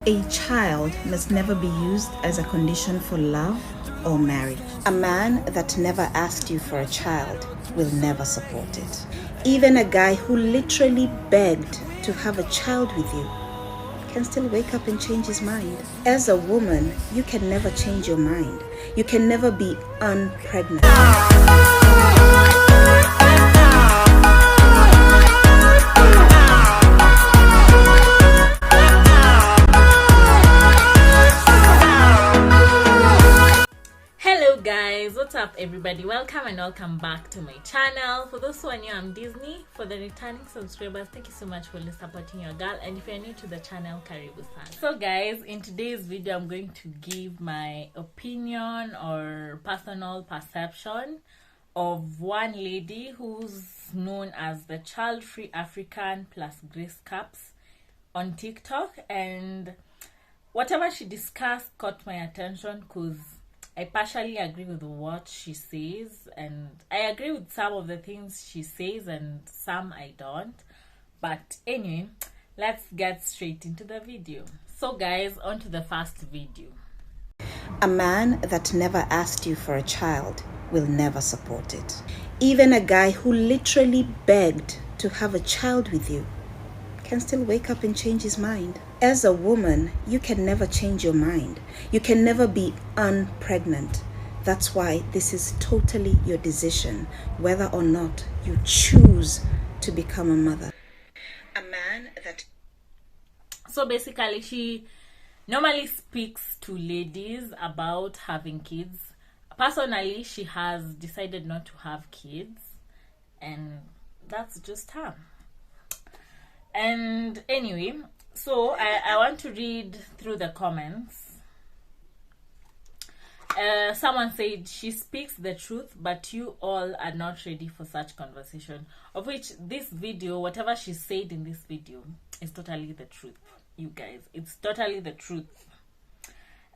A child must never be used as a condition for love or marriage. A man that never asked you for a child will never support it. Even a guy who literally begged to have a child with you can still wake up and change his mind. As a woman, you can never change your mind. You can never be unpregnant. Guys, what's up everybody? Welcome and welcome back to my channel. For those who are new, I'm Disney. For the returning subscribers, thank you so much for supporting your girl, and if you're new to the channel, karibu sana. So guys, in today's video I'm going to give my opinion or personal perception of one lady who's known as the Child Free African plus Grace Caps on TikTok, and whatever she discussed caught my attention because I partially agree with what she says, and I agree with some of the things she says and some I don't. But anyway, let's get straight into the video. So guys, on to the first video. A man that never asked you for a child will never support it. Even a guy who literally begged to have a child with you can still wake up and change his mind. As a woman, you can never change your mind. You can never be unpregnant. That's why this is totally your decision, whether or not you choose to become a mother. A man that... So basically, she normally speaks to ladies about having kids. Personally, she has decided not to have kids, and that's just her. And anyway, so I want to read through the comments. Someone said she speaks the truth, but you all are not ready for such conversation. Of which this video, whatever she said in this video, is totally the truth, you guys. It's totally the truth.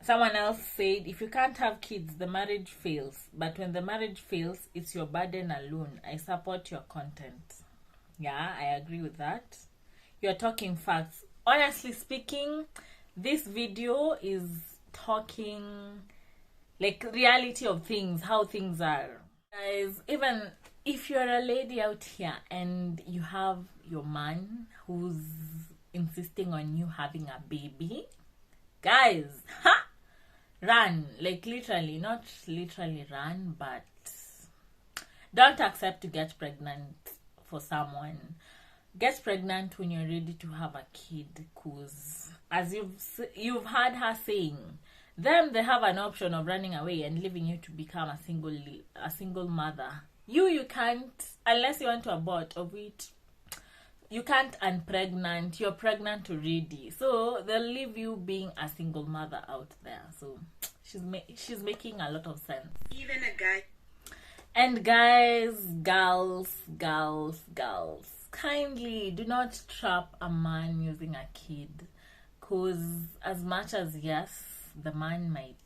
Someone else said, if you can't have kids, the marriage fails. But when the marriage fails, it's your burden alone. I support your content. Yeah, I agree with that. You're talking facts. Honestly speaking, this video is talking like reality of things, how things are. Guys, even if you're a lady out here and you have your man who's insisting on you having a baby, guys, run. Like literally, not literally run, but don't accept to get pregnant for someone. Get pregnant when you're ready to have a kid, because as you've heard her saying, them they have an option of running away and leaving you to become a single mother. You can't, unless you want to abort, of which you can't unpregnant. You're pregnant already, so they'll leave you being a single mother out there. So she's making a lot of sense. Even a guy. And guys, girls, kindly do not trap a man using a kid, because as much as yes, the man might,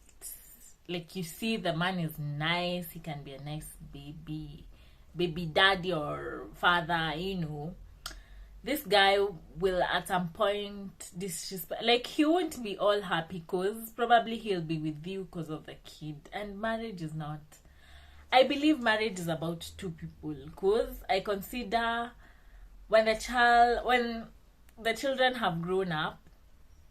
like, you see, the man is nice, he can be a nice baby daddy or father, you know, this guy will at some point disrespect, like, he won't be all happy because probably he'll be with you because of the kid. And marriage is not, I believe marriage is about two people, because I consider when the children have grown up,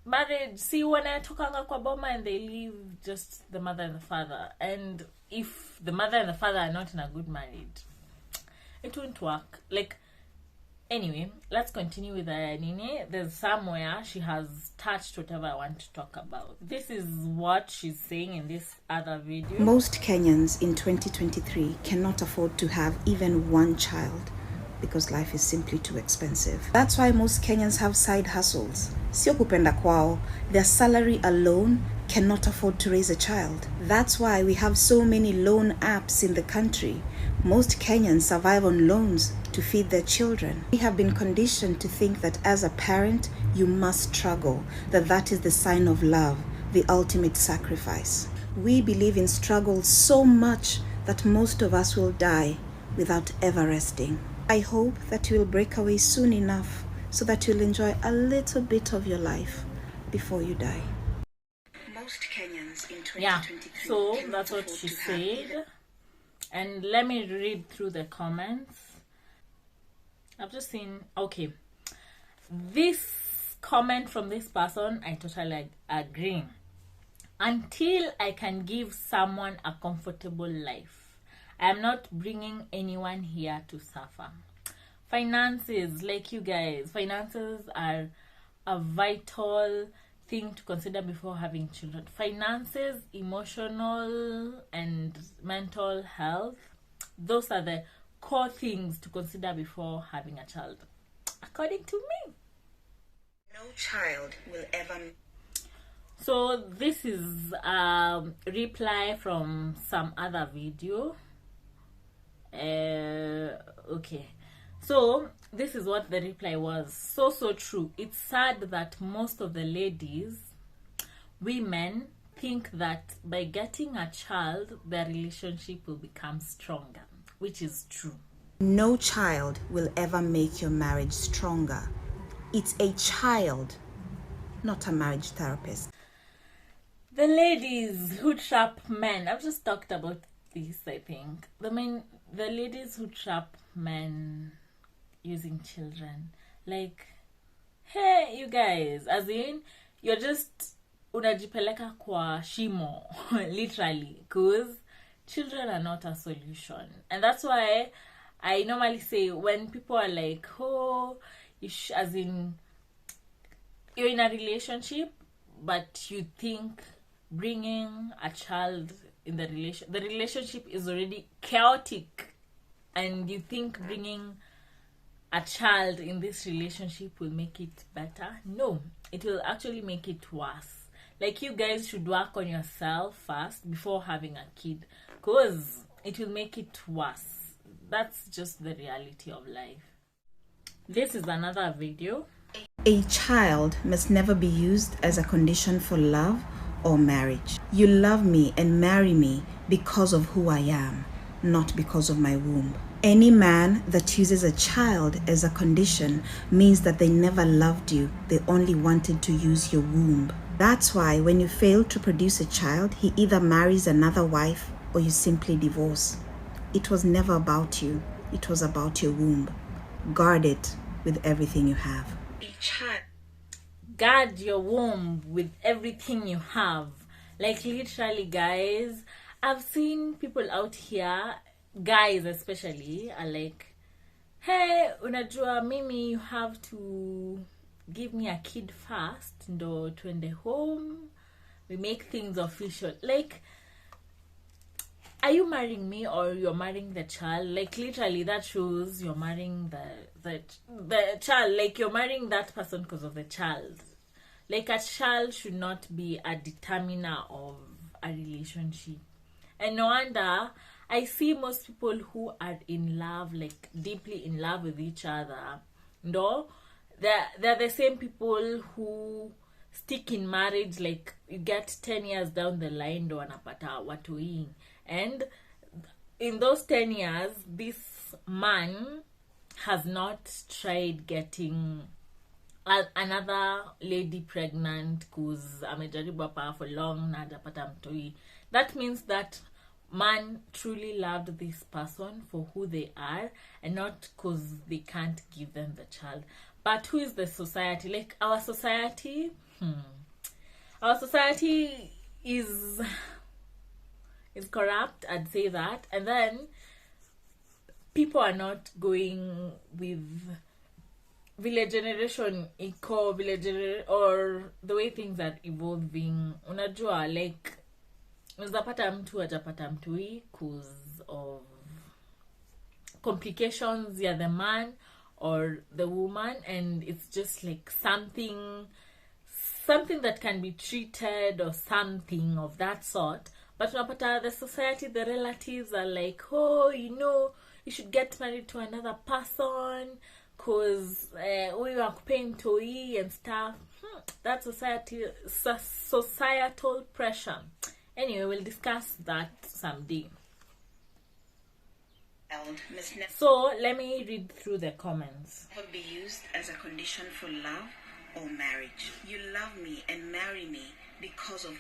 marriage, see, when I took kwa boma and they leave just the mother and the father, and if the mother and the father are not in a good marriage, it won't work. Like, anyway, let's continue with Nini. There's somewhere she has touched whatever I want to talk about. This is what she's saying in this other video. Most Kenyans in 2023 cannot afford to have even one child because life is simply too expensive. That's why most Kenyans have side hustles. Sio kupenda kwao, their salary alone cannot afford to raise a child. That's why we have so many loan apps in the country. Most Kenyans survive on loans to feed their children. We have been conditioned to think that as a parent, you must struggle, that is the sign of love, the ultimate sacrifice. We believe in struggle so much that most of us will die without ever resting. I hope that you will break away soon enough so that you'll enjoy a little bit of your life before you die. Most Kenyans in 2023 Yeah, so cannot that's what afford she to have said. And let me read through the comments. I've just seen, okay, this comment from this person, I totally agree. Until I can give someone a comfortable life, I am not bringing anyone here to suffer. Finances, like you guys, finances are a vital thing to consider before having children. Finances, emotional and mental health, those are the core things to consider before having a child, according to me. No child will ever. So this is a reply from some other video. Okay, so this is what the reply was. So true. It's sad that most of the ladies, women, think that by getting a child their relationship will become stronger, which is true. No child will ever make your marriage stronger. It's a child, not a marriage therapist. The ladies who trap men, I've just talked about this, I think. The ladies who trap men using children, like, hey, you guys, as in, you're just unajipeleka kwa shimo, literally, because children are not a solution. And that's why I normally say, when people are like, oh, as in, you're in a relationship, but you think bringing a child in the relationship is already chaotic, and you think bringing a child in this relationship will make it better. No, it will actually make it worse. Like, you guys should work on yourself first before having a kid, because it will make it worse. That's just the reality of life. This is another video. A child must never be used as a condition for love or marriage. You love me and marry me because of who I am, not because of my womb. Any man that uses a child as a condition means that they never loved you. They only wanted to use your womb. That's why when you fail to produce a child, he either marries another wife or you simply divorce. It was never about you. It was about your womb. Guard it with everything you have. Guard your womb with everything you have. Like, literally, guys, I've seen people out here, guys especially, are like, hey, unajua mimi, you have to give me a kid first, ndo tuende home, we make things official. Like, are you marrying me or you're marrying the child? Like, literally, that shows you're marrying the child. Like, you're marrying that person because of the child. Like, a child should not be a determiner of a relationship. And no wonder I see most people who are in love, like deeply in love with each other, no, they're the same people who stick in marriage. Like, you get 10 years down the line, ndo wanapata watoi. And in those 10 years, this man has not tried getting another lady pregnant because amejaribu hapa for long na hajapata mtoi. That means that man truly loved this person for who they are and not because they can't give them the child. But who is the society? Like, our society, our society is corrupt, I'd say that. And then people are not going with village generation or the way things are evolving. Unajua, like, unapata mtu hajapata mtui cause of complications, yeah, the man or the woman, and it's just like something that can be treated or something of that sort. But unapata the society, the relatives are like, oh, you should get married to another person because we are paying toy and stuff. That societal pressure. Anyway, we'll discuss that someday. So let me read through the comments. Never be used as a condition for love or marriage. You love me and marry me because of...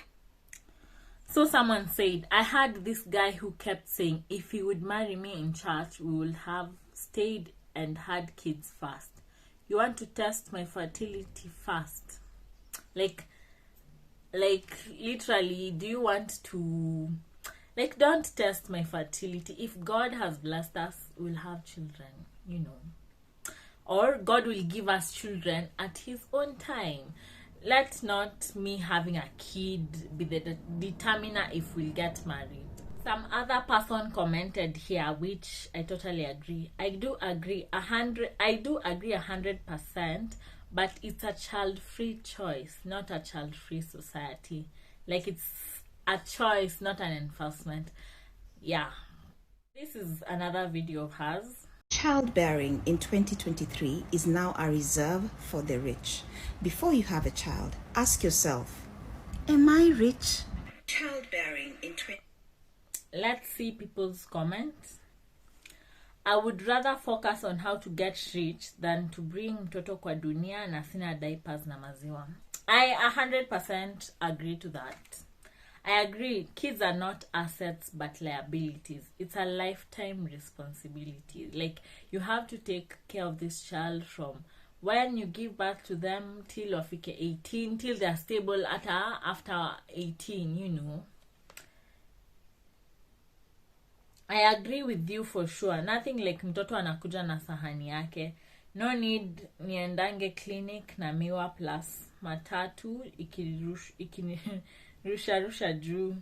So someone said, I had this guy who kept saying if he would marry me in church, we would have stayed and had kids first. You want to test my fertility first? Like literally, do you want to... Like, don't test my fertility. If God has blessed us, we'll have children, you know. Or God will give us children at his own time. Let not me having a kid be the determiner if we'll get married. Some other person commented here, which I totally agree. I do agree 100%, but it's a child-free choice, not a child-free society. Like, it's a choice, not an enforcement. Yeah. This is another video of hers. Childbearing in 2023 is now a reserve for the rich. Before you have a child, ask yourself, am I rich? Childbearing in Let's see people's comments. I would rather focus on how to get rich than to bring mtoto kwa dunia na sina diapers na maziwa. I 100% agree to that. I agree, kids are not assets but liabilities. It's a lifetime responsibility. Like, you have to take care of this child from when you give birth to them till wafike 18, till they're stable after 18, you know. I agree with you for sure. Nothing like mtoto anakuja na sahani yake. No need niendange clinic na miwa plus matatu rusha juu.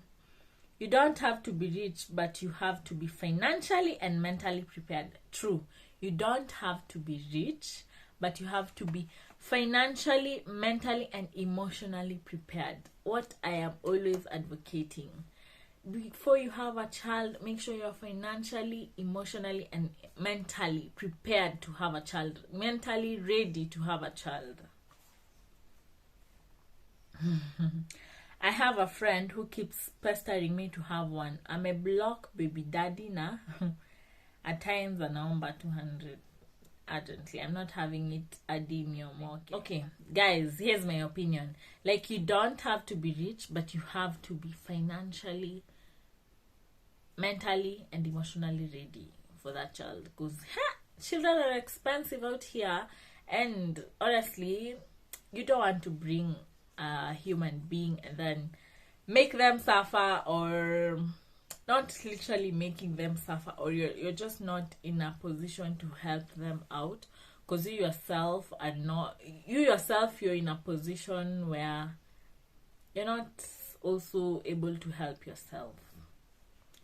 You don't have to be rich, but you have to be financially and mentally prepared. True. You don't have to be rich, but you have to be financially, mentally, and emotionally prepared. What I am always advocating. Before you have a child, make sure you're financially, emotionally, and mentally prepared to have a child. Mentally ready to have a child. I have a friend who keeps pestering me to have one. I'm a block baby daddy na. At times anaomba 200 urgently. I'm not having it adi or more. Okay, guys, here's my opinion. Like, you don't have to be rich, but you have to be financially, mentally, and emotionally ready for that child. Because children are expensive out here, and honestly, you don't want to bring a human being and then make them suffer, or not literally making them suffer, or you're just not in a position to help them out, because you're in a position where you're not also able to help yourself.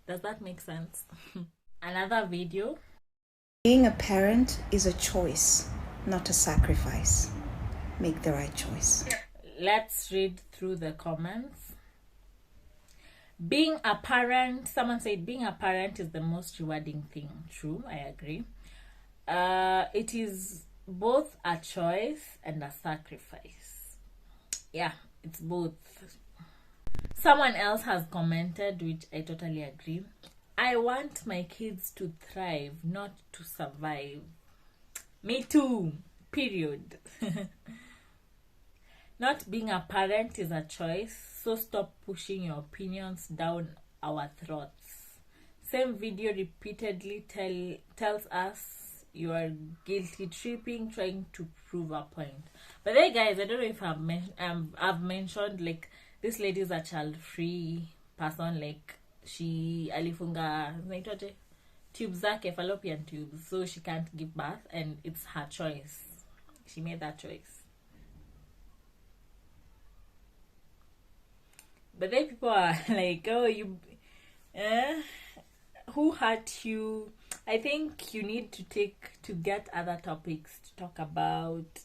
Does that make sense? Another video. Being a parent is a choice, not a sacrifice. Make the right choice. Let's read through the comments. Being a parent, someone said being a parent is the most rewarding thing. True, I agree. It is both a choice and a sacrifice. Yeah, it's both. Someone else has commented, which I totally agree. I want my kids to thrive, not to survive. Me too. Period. Not being a parent is a choice, so stop pushing your opinions down our throats. Same video repeatedly tells us you are guilty tripping, trying to prove a point. But then, guys, I don't know if I've mentioned, like, this lady is a child-free person. Like, she alifunga tubes zake, fallopian tubes, so she can't give birth, and it's her choice. She made that choice. But then people are like, oh, who hurt you? I think you need to get other topics to talk about.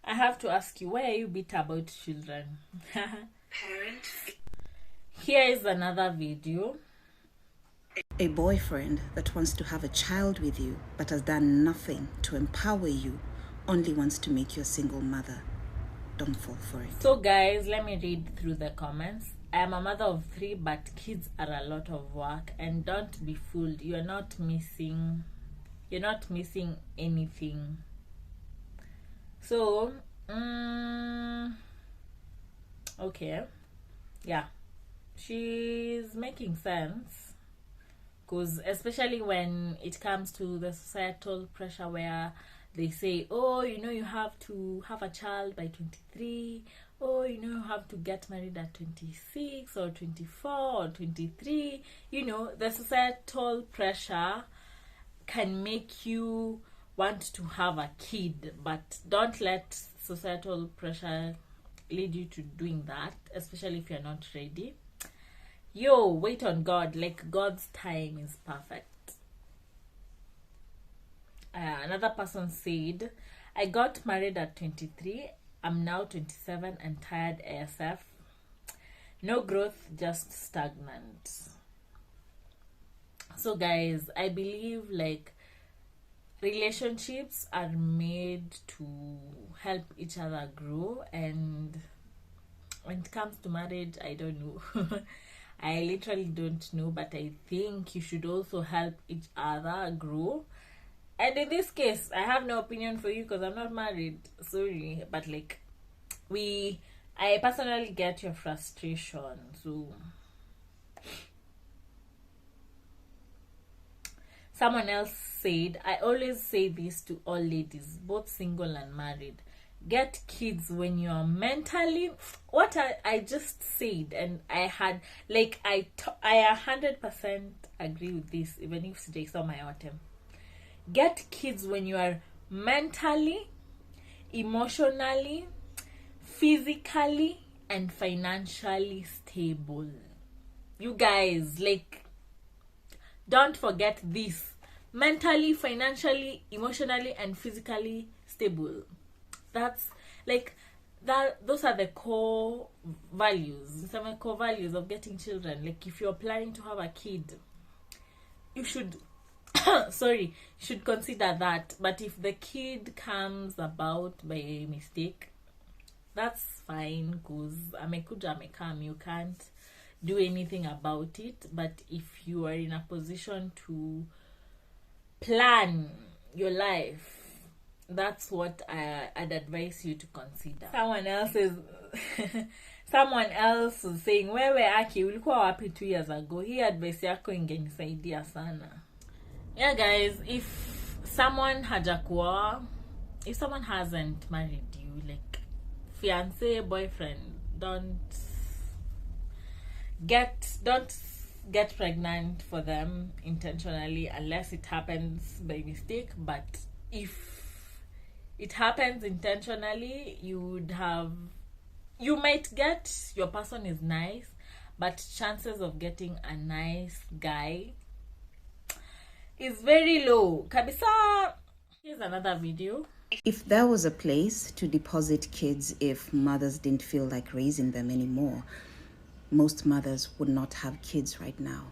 I have to ask you, why are you bitter about children? Parent. Here is another video. A boyfriend that wants to have a child with you but has done nothing to empower you, only wants to make you a single mother. Don't fall for it. So guys, let me read through the comments. I am a mother of 3, but kids are a lot of work, and don't be fooled. You're not missing anything. So Okay, yeah, she's making sense, because especially when it comes to the societal pressure where they say, oh, you have to have a child by 23, oh, you have to get married at 26 or 24 or 23. The societal pressure can make you want to have a kid, but don't let societal pressure lead you to doing that, especially if you're not ready. Wait on God. Like, God's time is perfect. Another person said, I got married at 23. I'm now 27 and tired ASF. No growth, just stagnant. So guys, I believe like relationships are made to help each other grow, and when it comes to marriage, I don't know. I literally don't know, but I think you should also help each other grow. And in this case, I have no opinion for you because I'm not married. Sorry, but like, I personally get your frustration. So, someone else said, I always say this to all ladies, both single and married. Get kids when you are mentally, what I just said, and I had like I 100% agree with this, even if they saw my autumn. Get kids when you are mentally, emotionally, physically, and financially stable. You guys, like, don't forget this. Mentally, financially, emotionally, and physically stable. That's like that. Those are the core values. Some core values of getting children. Like, if you're planning to have a kid, you should should consider that. But if the kid comes about by mistake, that's fine, because amekuja amekam, you can't do anything about it. But if you are in a position to plan your life, that's what I'd advise you to consider. Someone else is saying, wewe aki ulikuwa wapi 2 years ago? Hii advice yako ingenisaidia sana. Yeah guys, if someone hasn't married you, like fiance, boyfriend, don't get pregnant for them intentionally unless it happens by mistake. But if it happens intentionally, you might get, your person is nice, but chances of getting a nice guy is very low. Kabisa. Here's another video. If there was a place to deposit kids if mothers didn't feel like raising them anymore, most mothers would not have kids right now.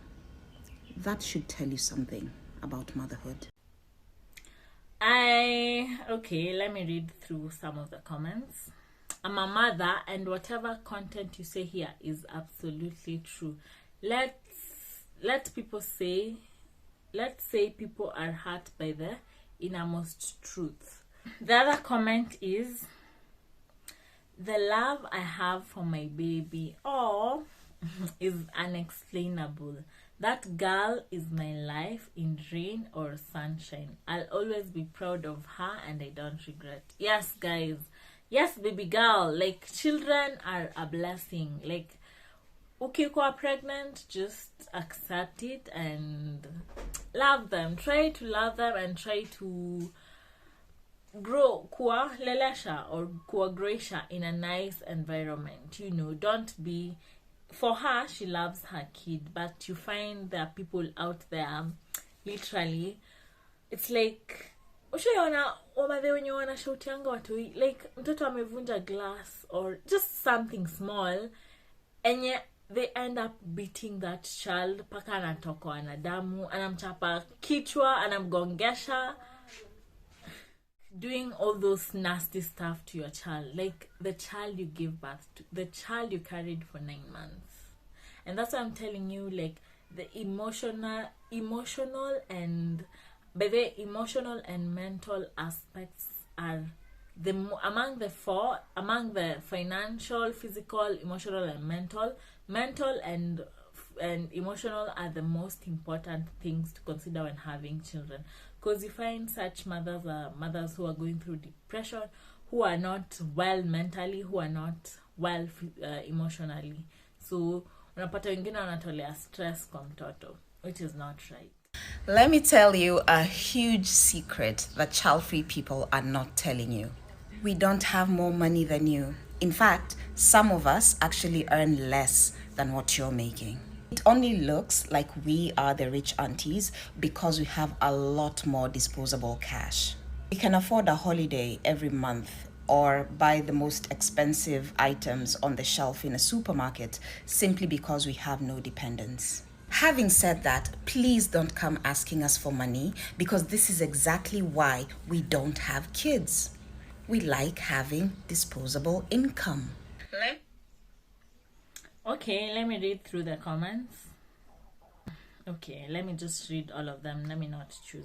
That should tell you something about motherhood. Okay, let me read through some of the comments. I'm a mother, and whatever content you say here is absolutely true. Let's say people are hurt by the innermost truth. The other comment is, the love I have for my baby, is unexplainable. That girl is my life in rain or sunshine. I'll always be proud of her and I don't regret. Yes, guys. Yes, baby girl. Like, children are a blessing. Like, okay, you are pregnant, just accept it and love them. Try to love them and try to grow kuwa lelesha or kuwa groisha in a nice environment. Don't be, for her, she loves her kid, but you find there are people out there, literally, it's like, ushaona wamadhe wenye wanashautianga watu, like mtoto amevunja glass or just something small, and they end up beating that child paka anatokwa na damu, anamchapa kichwa, anamgongesha, doing all those nasty stuff to your child, like the child you give birth to, the child you carried for 9 months. And that's why I'm telling you, like, the emotional and mental aspects are among the financial, physical, emotional, and mental and emotional are the most important things to consider when having children, because you find such mothers are mothers who are going through depression, who are not well mentally, who are not well emotionally. So unapata wengine wanatolea stress kwa mtoto, which is not right. Let me tell you a huge secret that child-free people are not telling you. We don't have more money than you. In fact, some of us actually earn less than what you're making. It only looks like we are the rich aunties because we have a lot more disposable cash. We can afford a holiday every month or buy the most expensive items on the shelf in a supermarket simply because we have no dependents. Having said that, please don't come asking us for money, because this is exactly why we don't have kids. We like having disposable income. Okay, let me read through the comments. Okay, let me just read all of them. Let me not choose.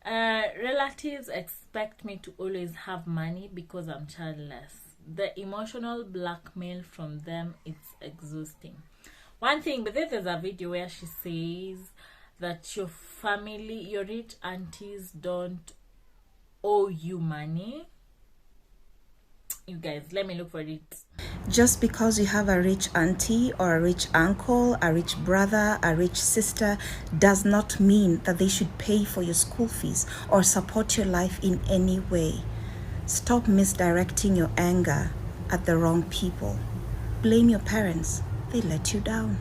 Relatives expect me to always have money because I'm childless. The emotional blackmail from them, it's exhausting. One thing, but there's a video where she says that your family, your rich aunties don't owe you money. You guys, let me look for it. Just because you have a rich auntie or a rich uncle, a rich brother, a rich sister, does not mean that they should pay for your school fees or support your life in any way. Stop misdirecting your anger at the wrong people. Blame your parents. They let you down.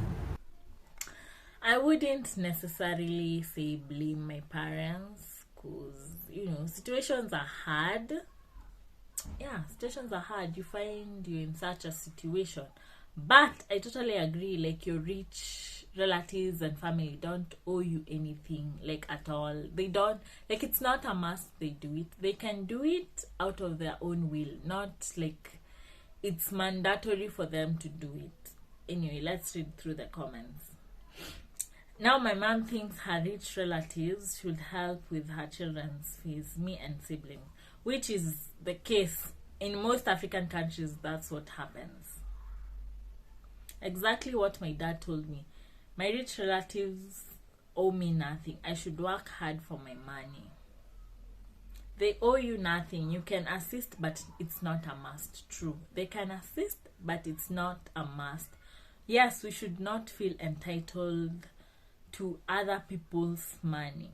I wouldn't necessarily say blame my parents, because, situations are hard. Yeah, situations are hard. You find you in such a situation. But I totally agree, like, your rich relatives and family don't owe you anything, like, at all. They don't, like, it's not a must they do it. They can do it out of their own will, not like it's mandatory for them to do it. Anyway, let's read through the comments. Now my mom thinks her rich relatives should help with her children's fees, me and siblings, which is the case in most African countries. That's what happens. Exactly what my dad told me. My rich relatives owe me nothing. I should work hard for my money. They owe you nothing. You can assist, but it's not a must. True. They can assist, but it's not a must. Yes, we should not feel entitled to other people's money.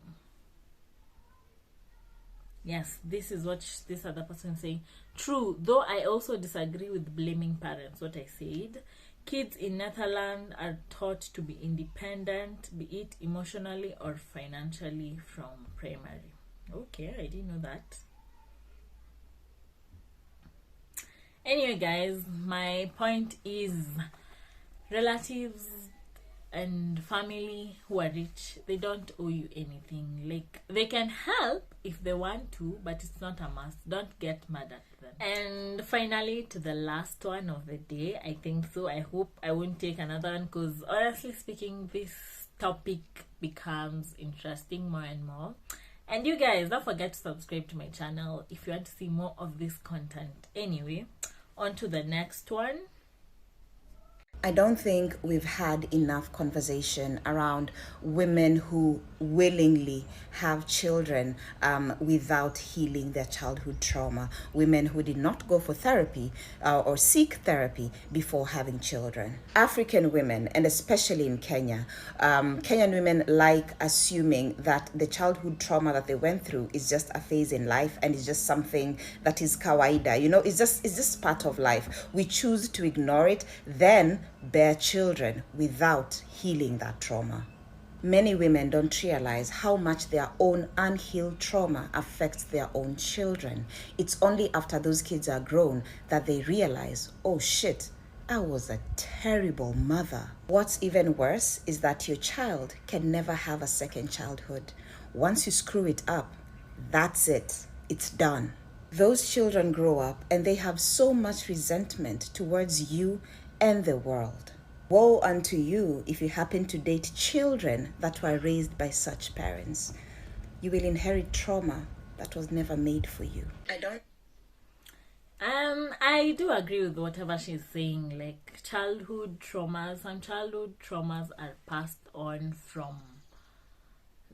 Yes, this is what this other person is saying. True, though I also disagree with blaming parents, what I said. Kids in Netherlands are taught to be independent, be it emotionally or financially, from primary. Okay, I didn't know that. Anyway, guys, my point is relatives and family who are rich, they don't owe you anything. Like, they can help if they want to, but it's not a must. Don't get mad at them. And finally, to the last one of the day, I think so. I hope I won't take another one, because honestly speaking, this topic becomes interesting more and more. And you guys, don't forget to subscribe to my channel if you want to see more of this content. Anyway, on to the next one. I don't think we've had enough conversation around women who willingly have children without healing their childhood trauma. Women who did not go for therapy or seek therapy before having children. African women, and especially in Kenya, Kenyan women like assuming that the childhood trauma that they went through is just a phase in life and it's just something that is kawaida. You know, it's just part of life. We choose to ignore it, then bear children without healing that trauma. Many women don't realize how much their own unhealed trauma affects their own children. It's only after those kids are grown that they realize, oh shit, I was a terrible mother. What's even worse is that your child can never have a second childhood. Once you screw it up, that's it. It's done. Those children grow up and they have so much resentment towards you and the world. Woe unto you if you happen to date children that were raised by such parents. You will inherit trauma that was never made for you. I do agree with whatever she's saying. Like childhood traumas, some childhood traumas are passed on from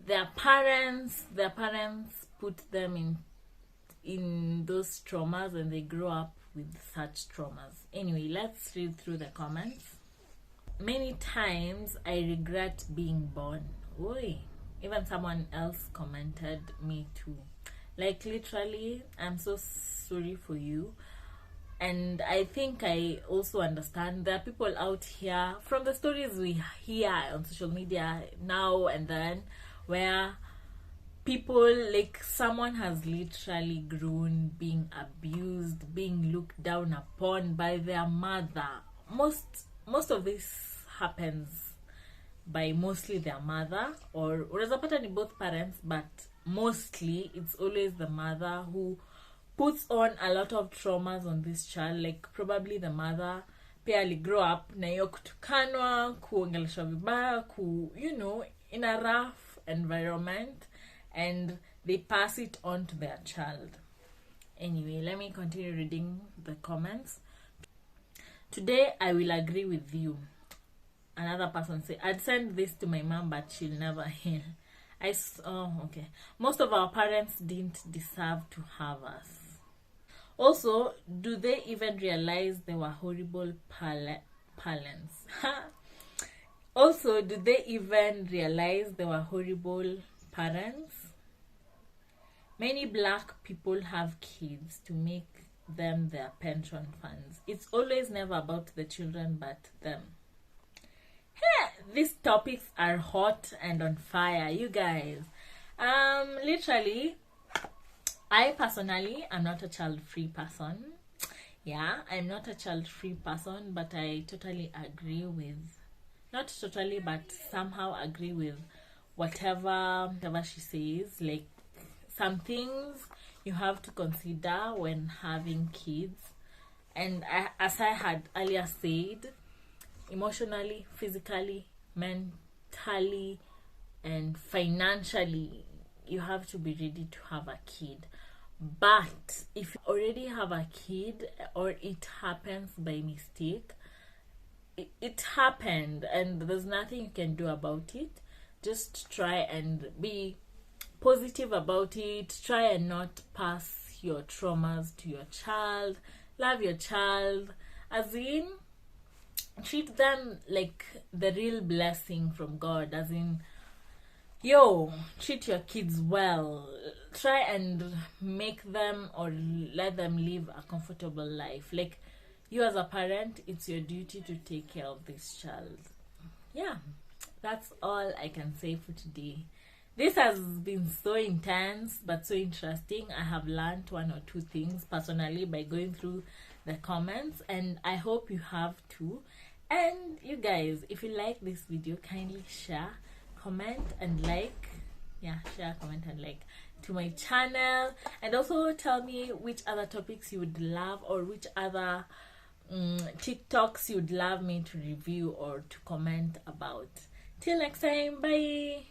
their parents. Their parents put them in those traumas, and they grow up with such traumas. Anyway, let's read through the comments. Many times I regret being born. Oi. Even someone else commented, me too. Like literally, I'm so sorry for you. And I think I also understand there are people out here, from the stories we hear on social media now and then, where people, like someone has literally grown being abused, being looked down upon by their mother. Most of this happens by mostly their mother, or unaweza pata ni both parents, but mostly it's always the mother who puts on a lot of traumas on this child. Like probably the mother pia grow up na hiyo kutukanwa, kuongeleshwa vibaya, in a rough environment, and they pass it on to their child. Anyway, let me continue reading the comments. Today I will agree with you. Another person say, I'd send this to my mom, but she'll never heal. Okay. Most of our parents didn't deserve to have us. Also, do they even realize they were horrible parents? Also, do they even realize they were horrible parents? Many black people have kids to make them their pension funds. It's always never about the children but them. These topics are hot and on fire, you guys. Literally, I personally am not a child-free person. Yeah, I'm not a child-free person, but I totally agree with, not totally, but somehow agree with whatever she says. Like, some things you have to consider when having kids. And as I had earlier said, emotionally, physically, mentally, and financially, you have to be ready to have a kid. But if you already have a kid, or it happens by mistake, it happened and there's nothing you can do about it. Just try and be positive about it. Try and not pass your traumas to your child. Love your child, as in treat them like the real blessing from God, as in, treat your kids well. Try and make them or let them live a comfortable life. Like, you as a parent, it's your duty to take care of this child. Yeah, that's all I can say for today. This has been so intense but so interesting. I have learned one or two things personally by going through the comments, and I hope you have too. And you guys, if you like this video, kindly share, comment, and like. Yeah, share, comment, and like to my channel. And also tell me which other topics you would love, or which other TikToks you would love me to review or to comment about. Till next time, bye.